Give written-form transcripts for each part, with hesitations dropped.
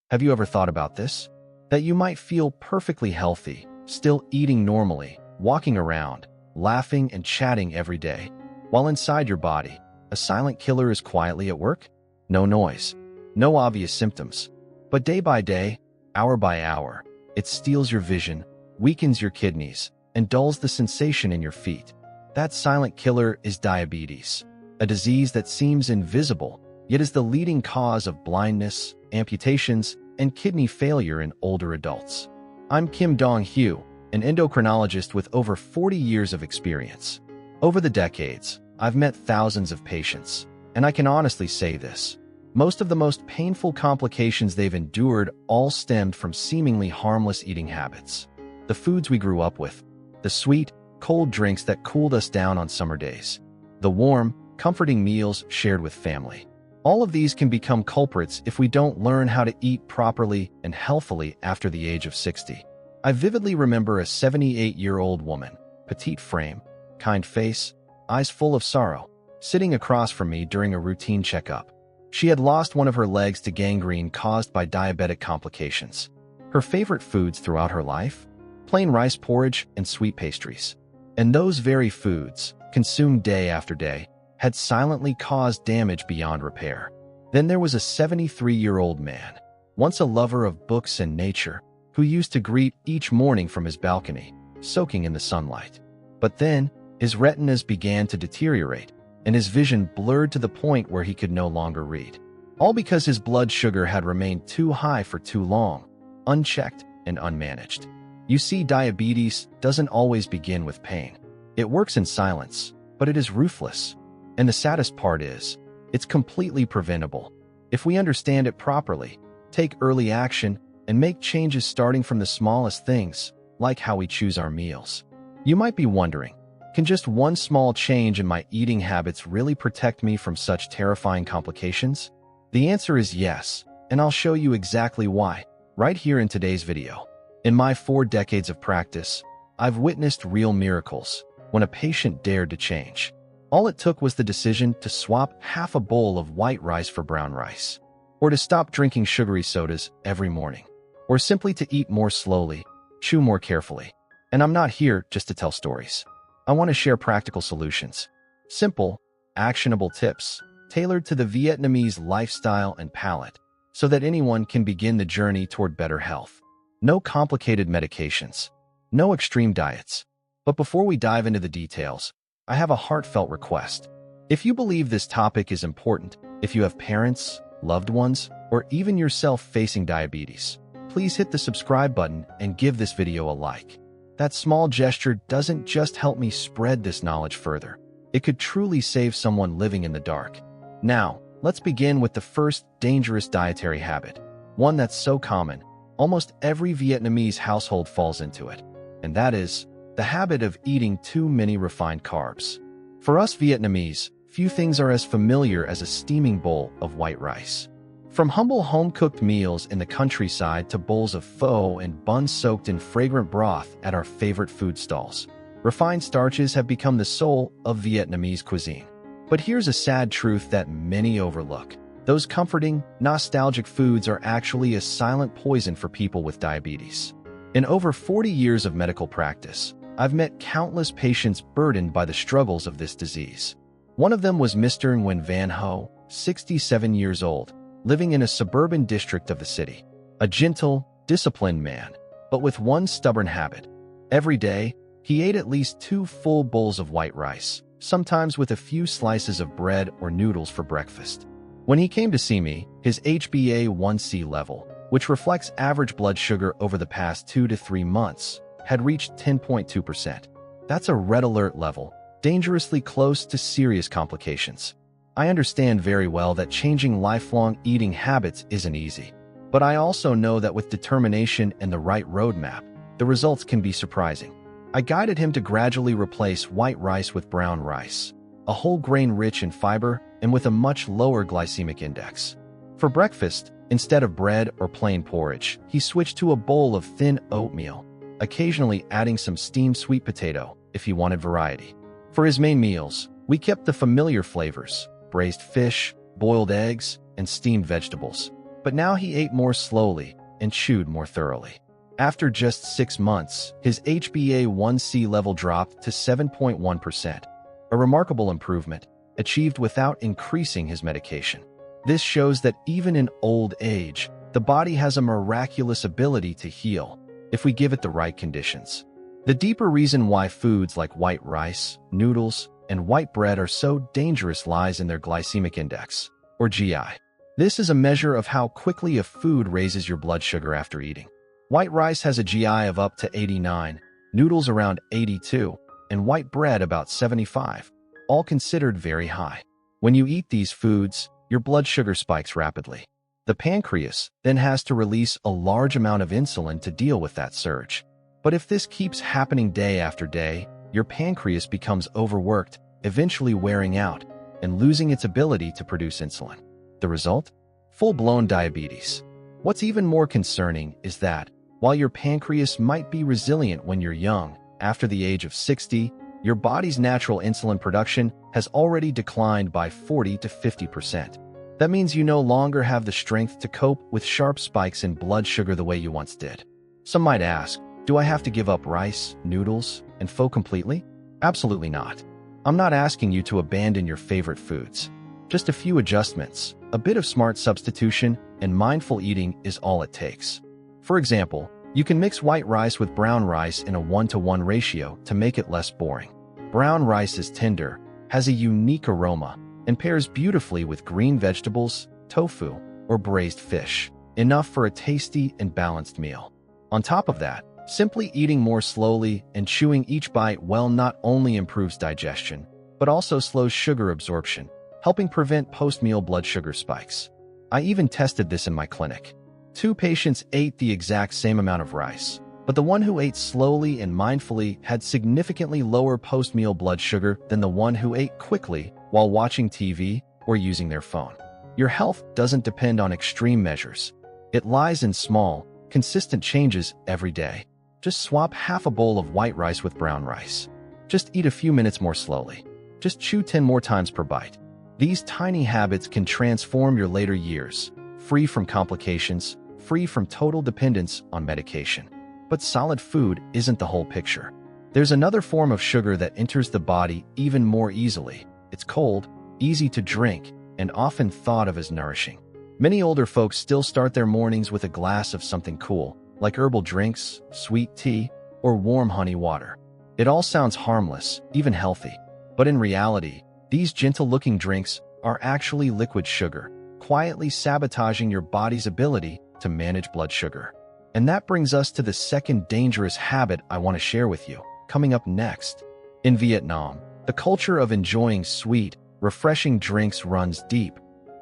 Have you ever thought about this? That you might feel perfectly healthy, still eating normally, walking around, laughing and chatting every day, while inside your body, a silent killer is quietly at work? No noise, no obvious symptoms. But day by day, hour by hour, it steals your vision, weakens your kidneys, and dulls the sensation in your feet. That silent killer is diabetes, a disease that seems invisible, yet is the leading cause of blindness, amputations, and kidney failure in older adults. I'm Dong Hieu, an endocrinologist with over 40 years of experience. Over the decades, I've met thousands of patients, and I can honestly say this. Most of the most painful complications they've endured all stemmed from seemingly harmless eating habits. The foods we grew up with, the sweet, cold drinks that cooled us down on summer days, the warm, comforting meals shared with family. All of these can become culprits if we don't learn how to eat properly and healthily after the age of 60. I vividly remember a 78-year-old woman, petite frame, kind face, eyes full of sorrow, sitting across from me during a routine checkup. She had lost one of her legs to gangrene caused by diabetic complications. Her favorite foods throughout her life? Plain rice porridge and sweet pastries. And those very foods, consumed day after day, had silently caused damage beyond repair. Then there was a 73-year-old man, once a lover of books and nature, who used to greet each morning from his balcony, soaking in the sunlight. But then, his retinas began to deteriorate, and his vision blurred to the point where he could no longer read. All because his blood sugar had remained too high for too long, unchecked and unmanaged. You see, diabetes doesn't always begin with pain. It works in silence, but it is ruthless. And the saddest part is, it's completely preventable. If we understand it properly, take early action, and make changes starting from the smallest things, like how we choose our meals. You might be wondering, can just one small change in my eating habits really protect me from such terrifying complications? The answer is yes, and I'll show you exactly why, right here in today's video. In my 4 decades of practice, I've witnessed real miracles when a patient dared to change. All it took was the decision to swap half a bowl of white rice for brown rice, or to stop drinking sugary sodas every morning, or simply to eat more slowly, chew more carefully. And I'm not here just to tell stories. I want to share practical solutions, simple, actionable tips, tailored to the Vietnamese lifestyle and palate, so that anyone can begin the journey toward better health. No complicated medications, no extreme diets. But before we dive into the details, I have a heartfelt request. If you believe this topic is important, if you have parents, loved ones, or even yourself facing diabetes, please hit the subscribe button and give this video a like. That small gesture doesn't just help me spread this knowledge further. It could truly save someone living in the dark. Now, let's begin with the first dangerous dietary habit, one that's so common, almost every Vietnamese household falls into it, and that is the habit of eating too many refined carbs. For us Vietnamese, few things are as familiar as a steaming bowl of white rice. From humble home-cooked meals in the countryside to bowls of pho and buns soaked in fragrant broth at our favorite food stalls, refined starches have become the soul of Vietnamese cuisine. But here's a sad truth that many overlook. Those comforting, nostalgic foods are actually a silent poison for people with diabetes. In over 40 years of medical practice, I've met countless patients burdened by the struggles of this disease. One of them was Mr. Nguyen Van Ho, 67 years old, living in a suburban district of the city. A gentle, disciplined man, but with one stubborn habit. Every day, he ate at least 2 full bowls of white rice, sometimes with a few slices of bread or noodles for breakfast. When he came to see me, his HbA1c level, which reflects average blood sugar over the past 2 to 3 months, had reached 10.2%. That's a red alert level, dangerously close to serious complications. I understand very well that changing lifelong eating habits isn't easy, but I also know that with determination and the right roadmap, the results can be surprising. I guided him to gradually replace white rice with brown rice, a whole grain rich in fiber and with a much lower glycemic index. For breakfast, instead of bread or plain porridge, he switched to a bowl of thin oatmeal, occasionally adding some steamed sweet potato if he wanted variety. For his main meals, we kept the familiar flavors, braised fish, boiled eggs, and steamed vegetables. but now he ate more slowly and chewed more thoroughly. After just 6 months, his HbA1c level dropped to 7.1%, a remarkable improvement achieved without increasing his medication. This shows that even in old age, the body has a miraculous ability to heal if we give it the right conditions. The deeper reason why foods like white rice, noodles, and white bread are so dangerous lies in their glycemic index, or GI. This is a measure of how quickly a food raises your blood sugar after eating. White rice has a GI of up to 89, noodles around 82, and white bread about 75, all considered very high. When you eat these foods, your blood sugar spikes rapidly. The pancreas then has to release a large amount of insulin to deal with that surge. But if this keeps happening day after day, your pancreas becomes overworked, eventually wearing out and losing its ability to produce insulin. The result? Full-blown diabetes. What's even more concerning is that, while your pancreas might be resilient when you're young, after the age of 60, your body's natural insulin production has already declined by 40 to 50%. That means you no longer have the strength to cope with sharp spikes in blood sugar the way you once did. Some might ask, do I have to give up rice, noodles, and pho completely? Absolutely not. I'm not asking you to abandon your favorite foods. Just a few adjustments, a bit of smart substitution, and mindful eating is all it takes. For example, you can mix white rice with brown rice in a 1-to-1 ratio to make it less boring. Brown rice is tender, has a unique aroma, and pairs beautifully with green vegetables, tofu, or braised fish, enough for a tasty and balanced meal. On top of that, simply eating more slowly and chewing each bite well not only improves digestion, but also slows sugar absorption, helping prevent post-meal blood sugar spikes. I even tested this in my clinic. 2 patients ate the exact same amount of rice, but the one who ate slowly and mindfully had significantly lower post-meal blood sugar than the one who ate quickly while watching TV or using their phone. Your health doesn't depend on extreme measures. It lies in small, consistent changes every day. Just swap half a bowl of white rice with brown rice. Just eat a few minutes more slowly. Just chew 10 more times per bite. These tiny habits can transform your later years, free from complications, free from total dependence on medication. But solid food isn't the whole picture. There's another form of sugar that enters the body even more easily. It's cold, easy to drink, and often thought of as nourishing. Many older folks still start their mornings with a glass of something cool, like herbal drinks, sweet tea, or warm honey water. It all sounds harmless, even healthy. But in reality, these gentle-looking drinks are actually liquid sugar, quietly sabotaging your body's ability to manage blood sugar. And that brings us to the second dangerous habit I want to share with you, coming up next. In Vietnam, the culture of enjoying sweet, refreshing drinks runs deep,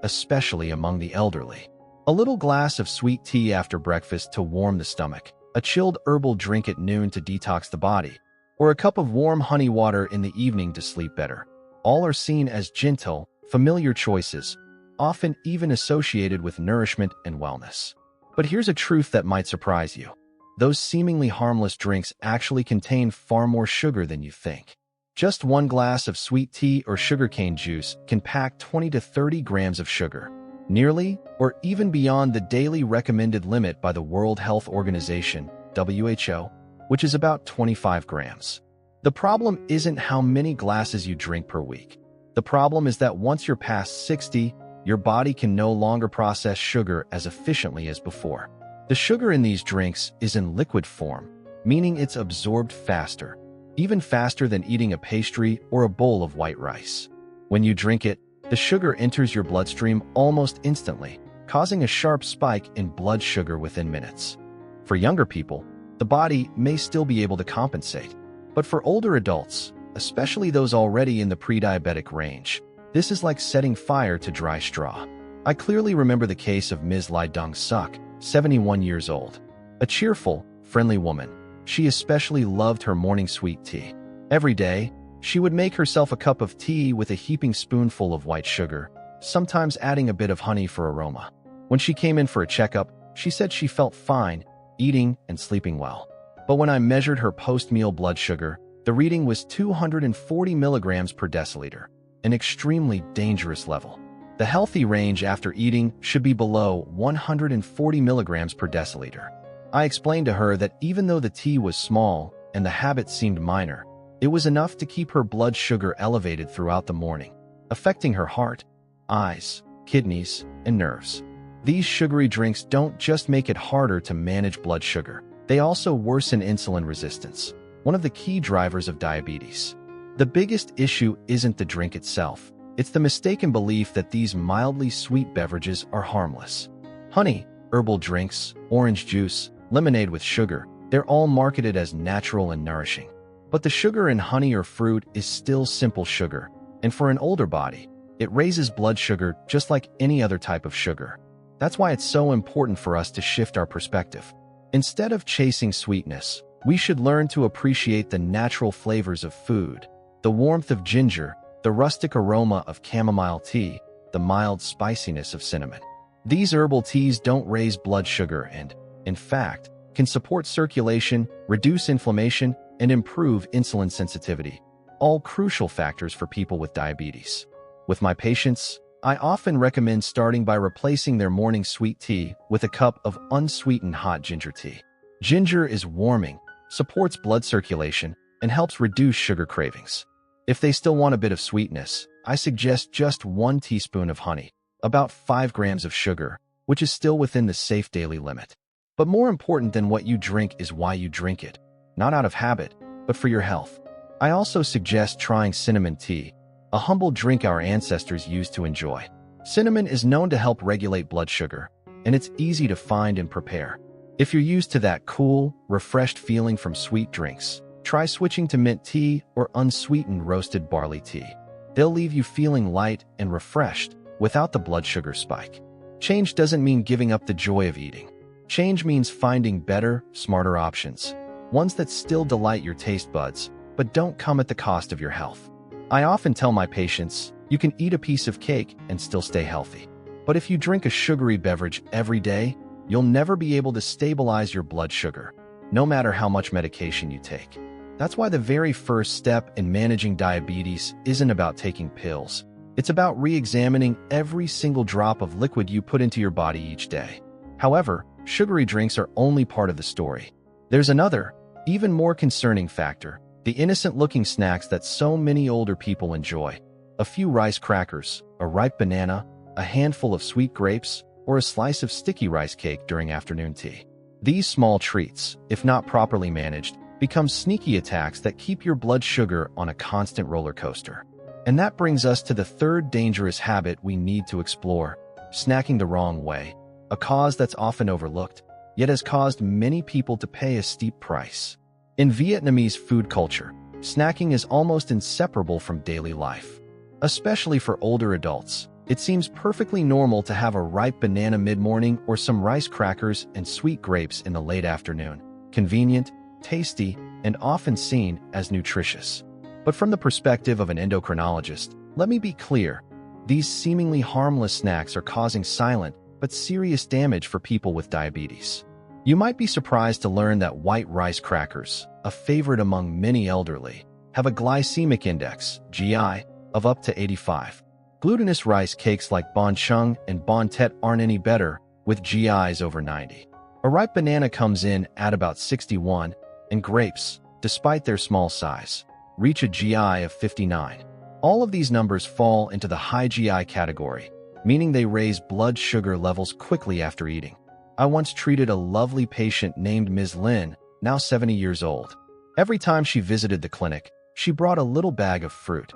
especially among the elderly. A little glass of sweet tea after breakfast to warm the stomach, a chilled herbal drink at noon to detox the body, or a cup of warm honey water in the evening to sleep better. All are seen as gentle, familiar choices, often even associated with nourishment and wellness. But here's a truth that might surprise you. Those seemingly harmless drinks actually contain far more sugar than you think. Just 1 glass of sweet tea or sugarcane juice can pack 20 to 30 grams of sugar, nearly or even beyond the daily recommended limit by the World Health Organization, WHO, which is about 25 grams. The problem isn't how many glasses you drink per week. The problem is that once you're past 60, your body can no longer process sugar as efficiently as before. The sugar in these drinks is in liquid form, meaning it's absorbed faster, even faster than eating a pastry or a bowl of white rice. When you drink it, the sugar enters your bloodstream almost instantly, causing a sharp spike in blood sugar within minutes. For younger people, the body may still be able to compensate, but for older adults, especially those already in the pre-diabetic range, this is like setting fire to dry straw. I clearly remember the case of Ms. Lai Dong-suk, 71 years old. A cheerful, friendly woman, she especially loved her morning sweet tea. Every day, she would make herself a cup of tea with a heaping spoonful of white sugar, sometimes adding a bit of honey for aroma. When she came in for a checkup, she said she felt fine, eating and sleeping well. But when I measured her post-meal blood sugar, the reading was 240 milligrams per deciliter, an extremely dangerous level. The healthy range after eating should be below 140 milligrams per deciliter. I explained to her that even though the tea was small and the habit seemed minor, it was enough to keep her blood sugar elevated throughout the morning, affecting her heart, eyes, kidneys, and nerves. These sugary drinks don't just make it harder to manage blood sugar, they also worsen insulin resistance, one of the key drivers of diabetes. The biggest issue isn't the drink itself, it's the mistaken belief that these mildly sweet beverages are harmless. Honey, herbal drinks, orange juice, lemonade with sugar, they're all marketed as natural and nourishing. But the sugar in honey or fruit is still simple sugar, and for an older body, it raises blood sugar just like any other type of sugar. That's why it's so important for us to shift our perspective. Instead of chasing sweetness, we should learn to appreciate the natural flavors of food, the warmth of ginger, the rustic aroma of chamomile tea, the mild spiciness of cinnamon. These herbal teas don't raise blood sugar and, in fact, can support circulation, reduce inflammation, and improve insulin sensitivity, all crucial factors for people with diabetes. With my patients, I often recommend starting by replacing their morning sweet tea with a cup of unsweetened hot ginger tea. Ginger is warming, supports blood circulation, and helps reduce sugar cravings. If they still want a bit of sweetness, I suggest just 1 teaspoon of honey, about 5 grams of sugar, which is still within the safe daily limit. But more important than what you drink is why you drink it, not out of habit, but for your health. I also suggest trying cinnamon tea, a humble drink our ancestors used to enjoy. Cinnamon is known to help regulate blood sugar, and it's easy to find and prepare. If you're used to that cool, refreshed feeling from sweet drinks, try switching to mint tea or unsweetened roasted barley tea. They'll leave you feeling light and refreshed without the blood sugar spike. Change doesn't mean giving up the joy of eating. Change means finding better, smarter options, ones that still delight your taste buds, but don't come at the cost of your health. I often tell my patients, you can eat a piece of cake and still stay healthy. But if you drink a sugary beverage every day, you'll never be able to stabilize your blood sugar, no matter how much medication you take. That's why the very first step in managing diabetes isn't about taking pills. It's about re-examining every single drop of liquid you put into your body each day. However, sugary drinks are only part of the story. There's another, even more concerning factor, the innocent-looking snacks that so many older people enjoy. A few rice crackers, a ripe banana, a handful of sweet grapes, or a slice of sticky rice cake during afternoon tea. These small treats, if not properly managed, become sneaky attacks that keep your blood sugar on a constant roller coaster. And that brings us to the third dangerous habit we need to explore, snacking the wrong way, a cause that's often overlooked, yet has caused many people to pay a steep price. In Vietnamese food culture, snacking is almost inseparable from daily life. Especially for older adults, it seems perfectly normal to have a ripe banana mid-morning or some rice crackers and sweet grapes in the late afternoon. Convenient, tasty, and often seen as nutritious. But from the perspective of an endocrinologist, let me be clear, these seemingly harmless snacks are causing silent but serious damage for people with diabetes. You might be surprised to learn that white rice crackers, a favorite among many elderly, have a glycemic index, GI, of up to 85. Glutinous rice cakes like bánh chưng and bánh tét aren't any better, with GIs over 90. A ripe banana comes in at about 61, and grapes, despite their small size, reach a GI of 59. All of these numbers fall into the high GI category, meaning they raise blood sugar levels quickly after eating. I once treated a lovely patient named Ms. Lin, now 70 years old. Every time she visited the clinic, she brought a little bag of fruit,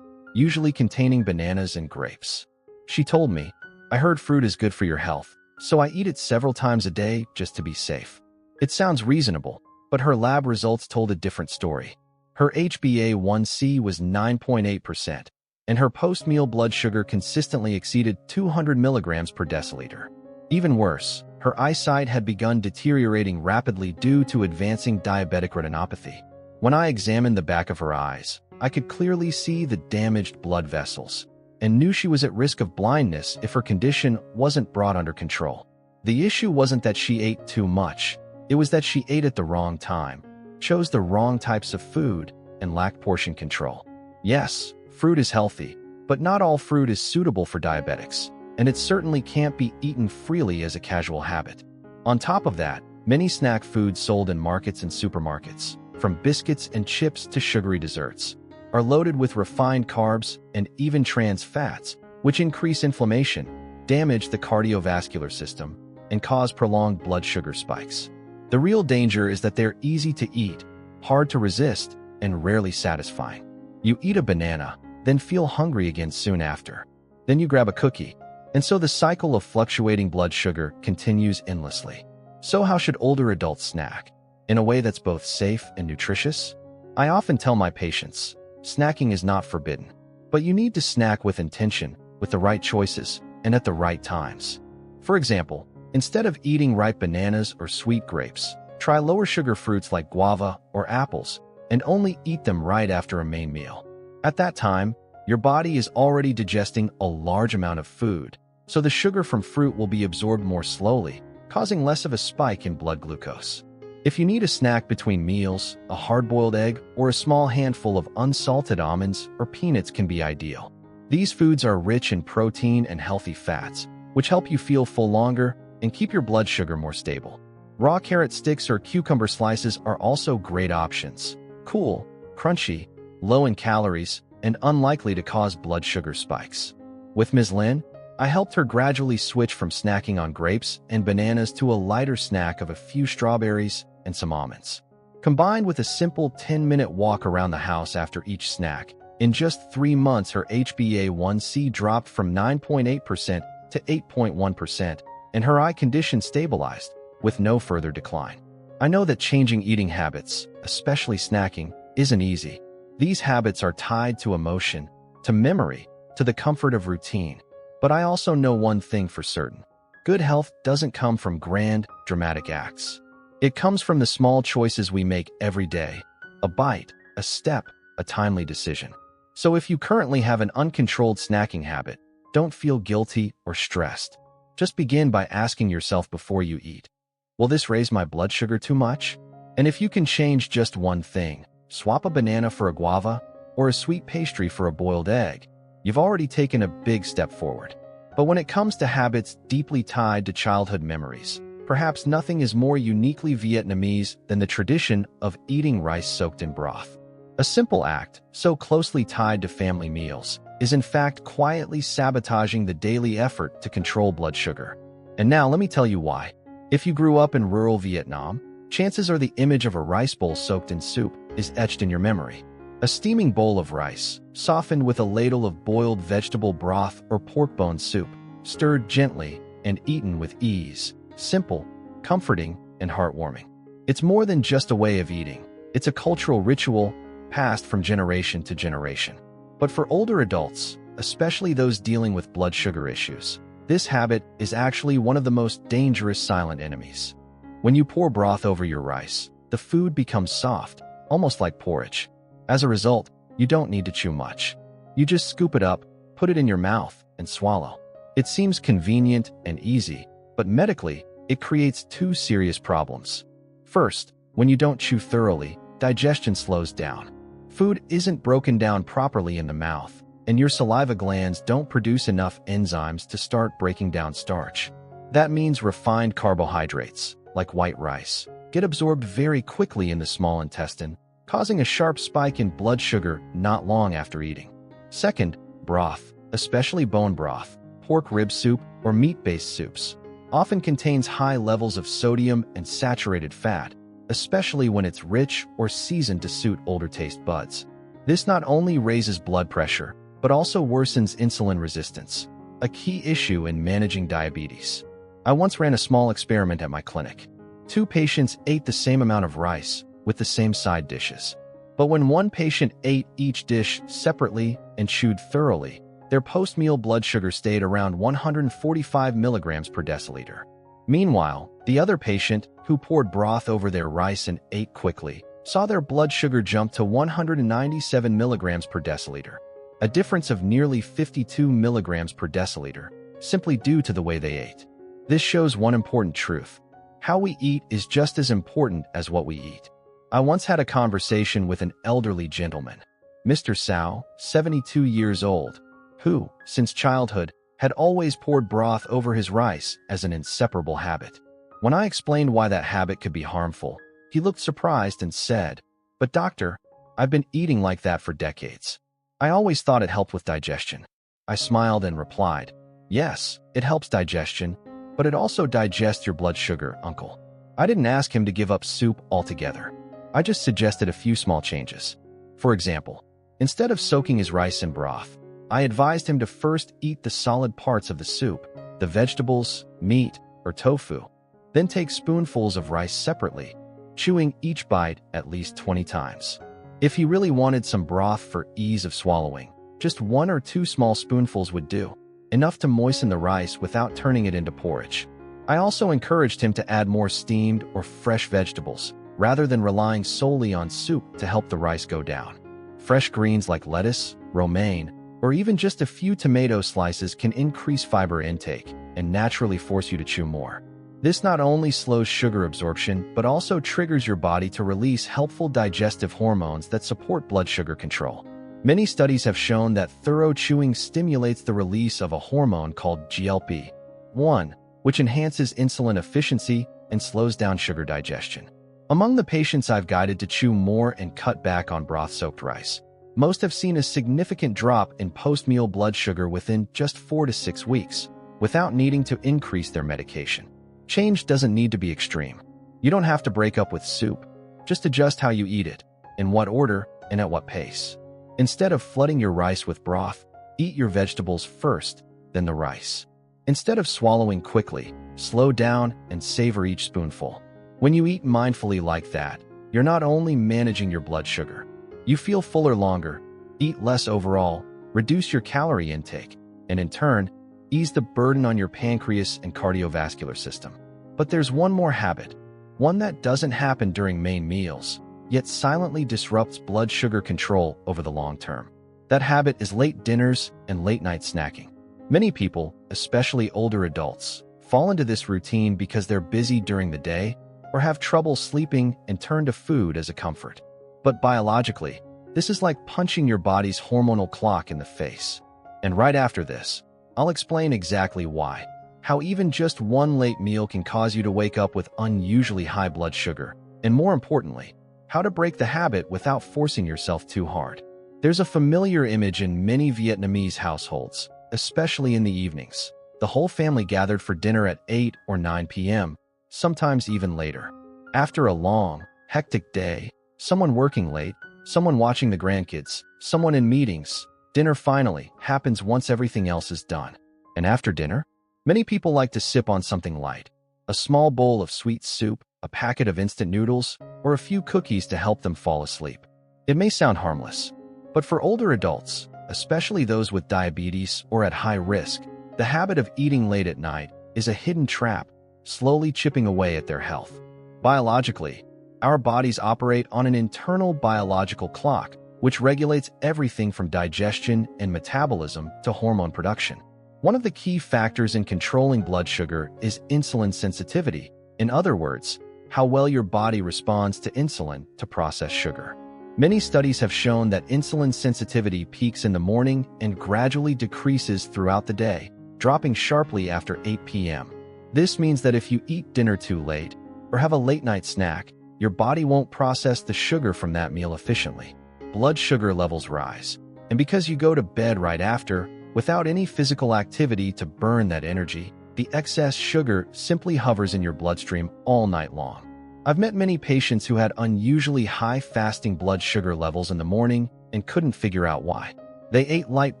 usually containing bananas and grapes. She told me, "I heard fruit is good for your health, so I eat it several times a day just to be safe." It sounds reasonable, but her lab results told a different story. Her HbA1c was 9.8%, and her post-meal blood sugar consistently exceeded 200 milligrams per deciliter. Even worse, her eyesight had begun deteriorating rapidly due to advancing diabetic retinopathy. When I examined the back of her eyes, I could clearly see the damaged blood vessels, and knew she was at risk of blindness if her condition wasn't brought under control. The issue wasn't that she ate too much, it was that she ate at the wrong time, chose the wrong types of food, and lacked portion control. Yes, fruit is healthy, But not all fruit is suitable for diabetics, and it certainly can't be eaten freely as a casual habit. On top of that, many snack foods sold in markets and supermarkets, from biscuits and chips to sugary desserts, are loaded with refined carbs and even trans fats, which increase inflammation, damage the cardiovascular system, and cause prolonged blood sugar spikes. The real danger is that they're easy to eat, hard to resist, and rarely satisfying. You eat a banana, then feel hungry again soon after. Then you grab a cookie, and so the cycle of fluctuating blood sugar continues endlessly. So how should older adults snack? In a way that's both safe and nutritious? I often tell my patients, snacking is not forbidden, but you need to snack with intention, with the right choices, and at the right times. For example, instead of eating ripe bananas or sweet grapes, try lower sugar fruits like guava or apples, and only eat them right after a main meal. At that time, your body is already digesting a large amount of food, so the sugar from fruit will be absorbed more slowly, causing less of a spike in blood glucose. If you need a snack between meals, a hard-boiled egg or a small handful of unsalted almonds or peanuts can be ideal. These foods are rich in protein and healthy fats, which help you feel full longer and keep your blood sugar more stable. Raw carrot sticks or cucumber slices are also great options. Cool, crunchy, low in calories, and unlikely to cause blood sugar spikes. With Ms. Lin, I helped her gradually switch from snacking on grapes and bananas to a lighter snack of a few strawberries and some almonds. Combined with a simple 10-minute walk around the house after each snack, in just 3 months her HbA1c dropped from 9.8% to 8.1%, and her eye condition stabilized, with no further decline. I know that changing eating habits, especially snacking, isn't easy. These habits are tied to emotion, to memory, to the comfort of routine. But I also know one thing for certain. Good health doesn't come from grand, dramatic acts. It comes from the small choices we make every day. A bite, a step, a timely decision. So if you currently have an uncontrolled snacking habit, don't feel guilty or stressed. Just begin by asking yourself before you eat, will this raise my blood sugar too much? And if you can change just one thing, swap a banana for a guava or a sweet pastry for a boiled egg, you've already taken a big step forward. But when it comes to habits deeply tied to childhood memories, perhaps nothing is more uniquely Vietnamese than the tradition of eating rice soaked in broth. A simple act, so closely tied to family meals, is in fact quietly sabotaging the daily effort to control blood sugar. And now let me tell you why. If you grew up in rural Vietnam, chances are the image of a rice bowl soaked in soup is etched in your memory. A steaming bowl of rice, softened with a ladle of boiled vegetable broth or pork bone soup, stirred gently and eaten with ease, simple, comforting, and heartwarming. It's more than just a way of eating. It's a cultural ritual passed from generation to generation. But for older adults, especially those dealing with blood sugar issues, this habit is actually one of the most dangerous silent enemies. When you pour broth over your rice, the food becomes soft, almost like porridge. As a result, you don't need to chew much. You just scoop it up, put it in your mouth, and swallow. It seems convenient and easy, but medically, it creates 2 serious problems. First, when you don't chew thoroughly, digestion slows down. Food isn't broken down properly in the mouth, and your saliva glands don't produce enough enzymes to start breaking down starch. That means refined carbohydrates, like white rice, get absorbed very quickly in the small intestine, causing a sharp spike in blood sugar not long after eating. Second, broth, especially bone broth, pork rib soup, or meat-based soups, often contains high levels of sodium and saturated fat, especially when it's rich or seasoned to suit older taste buds. This not only raises blood pressure, but also worsens insulin resistance, a key issue in managing diabetes. I once ran a small experiment at my clinic. 2 patients ate the same amount of rice with the same side dishes. But when one patient ate each dish separately and chewed thoroughly, their post-meal blood sugar stayed around 145 milligrams per deciliter. Meanwhile, the other patient, who poured broth over their rice and ate quickly, saw their blood sugar jump to 197 milligrams per deciliter, a difference of nearly 52 milligrams per deciliter, simply due to the way they ate. This shows one important truth. How we eat is just as important as what we eat. I once had a conversation with an elderly gentleman, Mr. Sao, 72 years old, who, since childhood, had always poured broth over his rice as an inseparable habit. When I explained why that habit could be harmful, he looked surprised and said, "But doctor, I've been eating like that for decades. I always thought it helped with digestion." I smiled and replied, "Yes, it helps digestion, but it also digests your blood sugar, uncle." I didn't ask him to give up soup altogether. I just suggested a few small changes. For example, instead of soaking his rice in broth, I advised him to first eat the solid parts of the soup, the vegetables, meat, or tofu. Then take spoonfuls of rice separately, chewing each bite at least 20 times. If he really wanted some broth for ease of swallowing, just 1 or 2 small spoonfuls would do, enough to moisten the rice without turning it into porridge. I also encouraged him to add more steamed or fresh vegetables, rather than relying solely on soup to help the rice go down. Fresh greens like lettuce, romaine, or even just a few tomato slices can increase fiber intake and naturally force you to chew more. This not only slows sugar absorption, but also triggers your body to release helpful digestive hormones that support blood sugar control. Many studies have shown that thorough chewing stimulates the release of a hormone called GLP-1, which enhances insulin efficiency and slows down sugar digestion. Among the patients I've guided to chew more and cut back on broth-soaked rice, most have seen a significant drop in post-meal blood sugar within just 4 to 6 weeks, without needing to increase their medication. Change doesn't need to be extreme. You don't have to break up with soup. Just adjust how you eat it, in what order, and at what pace. Instead of flooding your rice with broth, eat your vegetables first, then the rice. Instead of swallowing quickly, slow down and savor each spoonful. When you eat mindfully like that, you're not only managing your blood sugar, you feel fuller longer, eat less overall, reduce your calorie intake, and in turn, ease the burden on your pancreas and cardiovascular system. But there's one more habit, one that doesn't happen during main meals, yet silently disrupts blood sugar control over the long term. That habit is late dinners and late-night snacking. Many people, especially older adults, fall into this routine because they're busy during the day or have trouble sleeping and turn to food as a comfort. But biologically, this is like punching your body's hormonal clock in the face. And right after this, I'll explain exactly why. How even just one late meal can cause you to wake up with unusually high blood sugar, and more importantly, how to break the habit without forcing yourself too hard. There's a familiar image in many Vietnamese households, especially in the evenings. The whole family gathered for dinner at 8 or 9 p.m., sometimes even later. After a long, hectic day, someone working late, someone watching the grandkids, someone in meetings, dinner finally happens once everything else is done. And after dinner, many people like to sip on something light. A small bowl of sweet soup, a packet of instant noodles, or a few cookies to help them fall asleep. It may sound harmless, but for older adults, especially those with diabetes or at high risk, the habit of eating late at night is a hidden trap, slowly chipping away at their health. Biologically, our bodies operate on an internal biological clock, which regulates everything from digestion and metabolism to hormone production. One of the key factors in controlling blood sugar is insulin sensitivity. In other words, how well your body responds to insulin to process sugar. Many studies have shown that insulin sensitivity peaks in the morning and gradually decreases throughout the day, dropping sharply after 8 p.m. This means that if you eat dinner too late or have a late-night snack, your body won't process the sugar from that meal efficiently. Blood sugar levels rise, and because you go to bed right after, without any physical activity to burn that energy, the excess sugar simply hovers in your bloodstream all night long. I've met many patients who had unusually high fasting blood sugar levels in the morning and couldn't figure out why. They ate light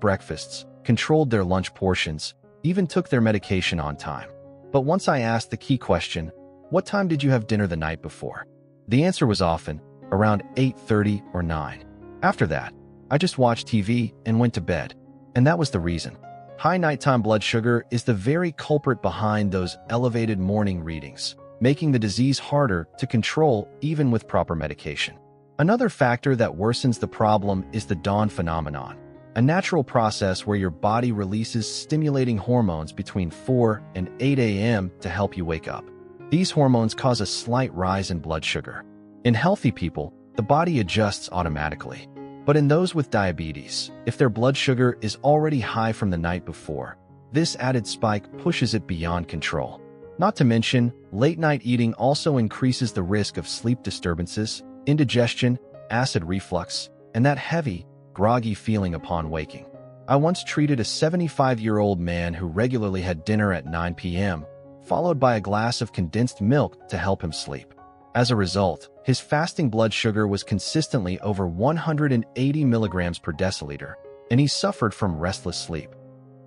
breakfasts, controlled their lunch portions, even took their medication on time. But once I asked the key question, "What time did you have dinner the night before?" the answer was often around 8:30 or 9. After that, I just watched TV and went to bed. And that was the reason. High nighttime blood sugar is the very culprit behind those elevated morning readings, making the disease harder to control even with proper medication. Another factor that worsens the problem is the dawn phenomenon, a natural process where your body releases stimulating hormones between 4 and 8 a.m. to help you wake up. These hormones cause a slight rise in blood sugar. In healthy people, the body adjusts automatically. But in those with diabetes, if their blood sugar is already high from the night before, this added spike pushes it beyond control. Not to mention, late-night eating also increases the risk of sleep disturbances, indigestion, acid reflux, and that heavy, groggy feeling upon waking. I once treated a 75-year-old man who regularly had dinner at 9 p.m., followed by a glass of condensed milk to help him sleep. As a result, his fasting blood sugar was consistently over 180 milligrams per deciliter, and he suffered from restless sleep,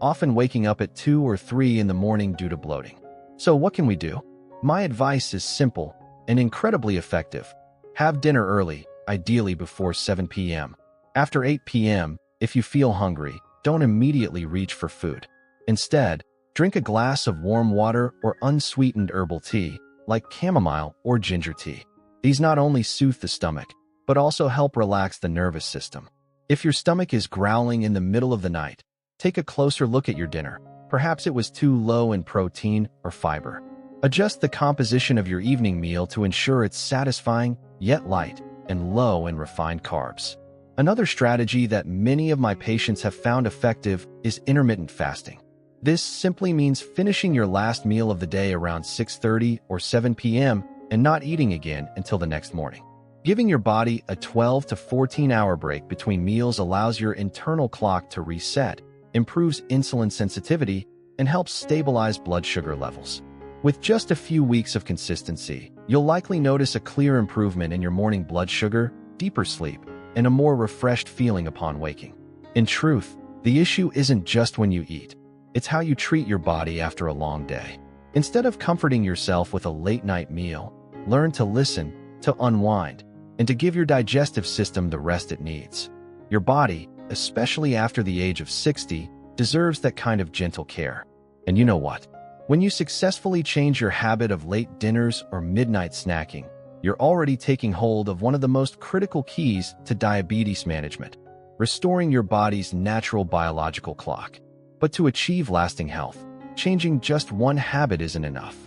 often waking up at 2 or 3 in the morning due to bloating. So what can we do? My advice is simple and incredibly effective. Have dinner early, ideally before 7 p.m. After 8 p.m., if you feel hungry, don't immediately reach for food. Instead, drink a glass of warm water or unsweetened herbal tea, like chamomile or ginger tea. These not only soothe the stomach, but also help relax the nervous system. If your stomach is growling in the middle of the night, take a closer look at your dinner. Perhaps it was too low in protein or fiber. Adjust the composition of your evening meal to ensure it's satisfying, yet light, and low in refined carbs. Another strategy that many of my patients have found effective is intermittent fasting. This simply means finishing your last meal of the day around 6:30 or 7 p.m. and not eating again until the next morning. Giving your body a 12 to 14-hour break between meals allows your internal clock to reset, improves insulin sensitivity, and helps stabilize blood sugar levels. With just a few weeks of consistency, you'll likely notice a clear improvement in your morning blood sugar, deeper sleep, and a more refreshed feeling upon waking. In truth, the issue isn't just when you eat. It's how you treat your body after a long day. Instead of comforting yourself with a late-night meal, learn to listen, to unwind, and to give your digestive system the rest it needs. Your body, especially after the age of 60, deserves that kind of gentle care. And you know what? When you successfully change your habit of late dinners or midnight snacking, you're already taking hold of one of the most critical keys to diabetes management, restoring your body's natural biological clock. But to achieve lasting health, changing just one habit isn't enough.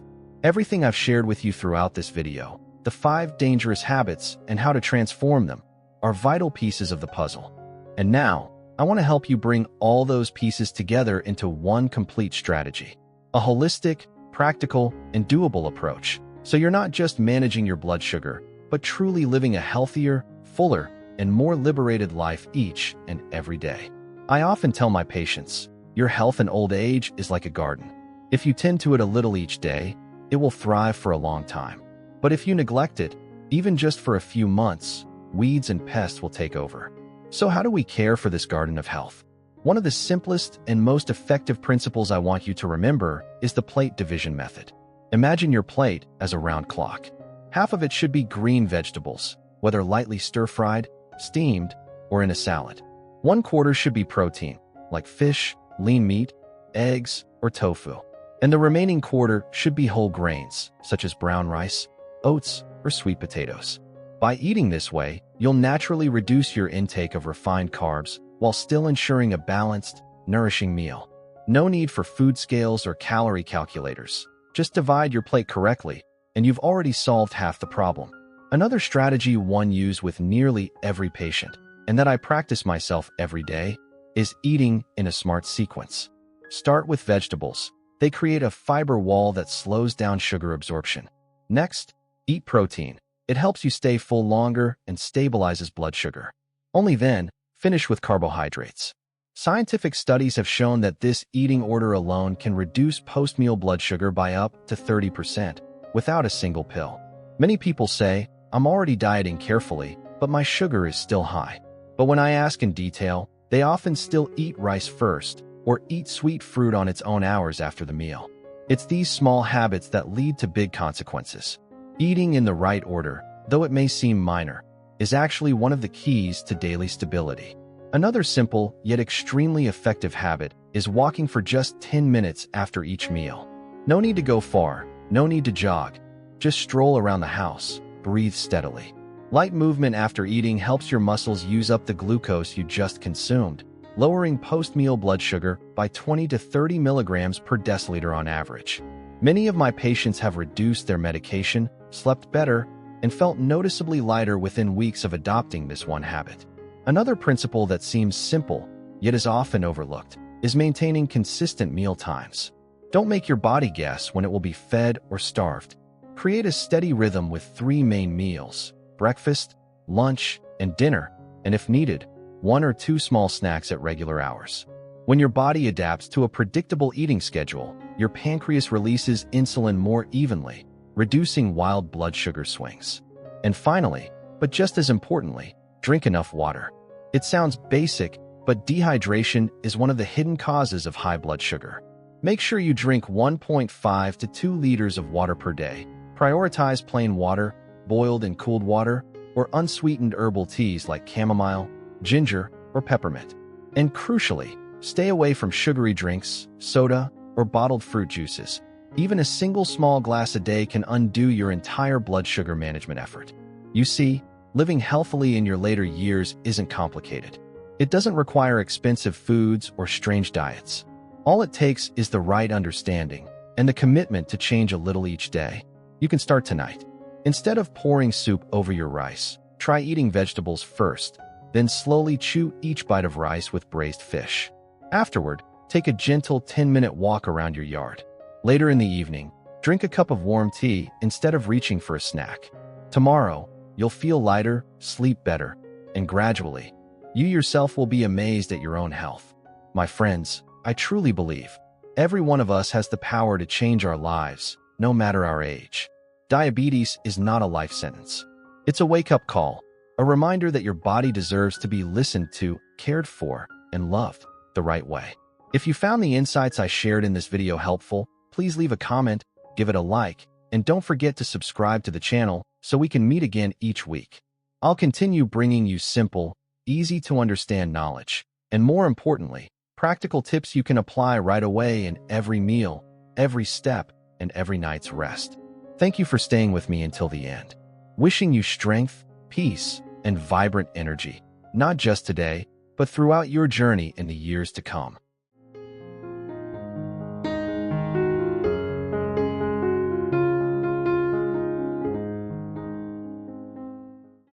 Everything I've shared with you throughout this video, the 5 dangerous habits and how to transform them, are vital pieces of the puzzle. And now, I want to help you bring all those pieces together into one complete strategy. A holistic, practical, and doable approach. So you're not just managing your blood sugar, but truly living a healthier, fuller, and more liberated life each and every day. I often tell my patients, your health in old age is like a garden. If you tend to it a little each day, it will thrive for a long time. But if you neglect it, even just for a few months, weeds and pests will take over. So how do we care for this garden of health? One of the simplest and most effective principles I want you to remember is the plate division method. Imagine your plate as a round clock. Half of it should be green vegetables, whether lightly stir-fried, steamed, or in a salad. 1/4 should be protein, like fish, lean meat, eggs, or tofu. And the remaining 1/4 should be whole grains, such as brown rice, oats, or sweet potatoes. By eating this way, you'll naturally reduce your intake of refined carbs while still ensuring a balanced, nourishing meal. No need for food scales or calorie calculators. Just divide your plate correctly, and you've already solved half the problem. Another strategy one use with nearly every patient, and that I practice myself every day, is eating in a smart sequence. Start with vegetables. They create a fiber wall that slows down sugar absorption. Next, eat protein. It helps you stay full longer and stabilizes blood sugar. Only then, finish with carbohydrates. Scientific studies have shown that this eating order alone can reduce post-meal blood sugar by up to 30% without a single pill. Many people say, I'm already dieting carefully, but my sugar is still high. But when I ask in detail, they often still eat rice first or eat sweet fruit on its own hours after the meal. It's these small habits that lead to big consequences. Eating in the right order, though it may seem minor, is actually one of the keys to daily stability. Another simple yet extremely effective habit is walking for just 10 minutes after each meal. No need to go far, no need to jog. Just stroll around the house, breathe steadily. Light movement after eating helps your muscles use up the glucose you just consumed, lowering post-meal blood sugar by 20 to 30 milligrams per deciliter on average. Many of my patients have reduced their medication, slept better, and felt noticeably lighter within weeks of adopting this one habit. Another principle that seems simple, yet is often overlooked, is maintaining consistent meal times. Don't make your body guess when it will be fed or starved. Create a steady rhythm with 3 main meals: breakfast, lunch, and dinner, and if needed, 1 or 2 small snacks at regular hours. When your body adapts to a predictable eating schedule, your pancreas releases insulin more evenly, reducing wild blood sugar swings. And finally, but just as importantly, drink enough water. It sounds basic, but dehydration is one of the hidden causes of high blood sugar. Make sure you drink 1.5 to 2 liters of water per day. Prioritize plain water, boiled and cooled water, or unsweetened herbal teas like chamomile, ginger, or peppermint. And crucially, stay away from sugary drinks, soda, or bottled fruit juices. Even a single small glass a day can undo your entire blood sugar management effort. You see, living healthily in your later years isn't complicated. It doesn't require expensive foods or strange diets. All it takes is the right understanding and the commitment to change a little each day. You can start tonight. Instead of pouring soup over your rice, try eating vegetables first, then slowly chew each bite of rice with braised fish. Afterward, take a gentle 10-minute walk around your yard. Later in the evening, drink a cup of warm tea instead of reaching for a snack. Tomorrow, you'll feel lighter, sleep better, and gradually, you yourself will be amazed at your own health. My friends, I truly believe every one of us has the power to change our lives, no matter our age. Diabetes is not a life sentence. It's a wake-up call, a reminder that your body deserves to be listened to, cared for, and loved the right way. If you found the insights I shared in this video helpful, please leave a comment, give it a like, and don't forget to subscribe to the channel so we can meet again each week. I'll continue bringing you simple, easy-to-understand knowledge, and more importantly, practical tips you can apply right away in every meal, every step, and every night's rest. Thank you for staying with me until the end. Wishing you strength, peace, and vibrant energy, not just today, but throughout your journey in the years to come.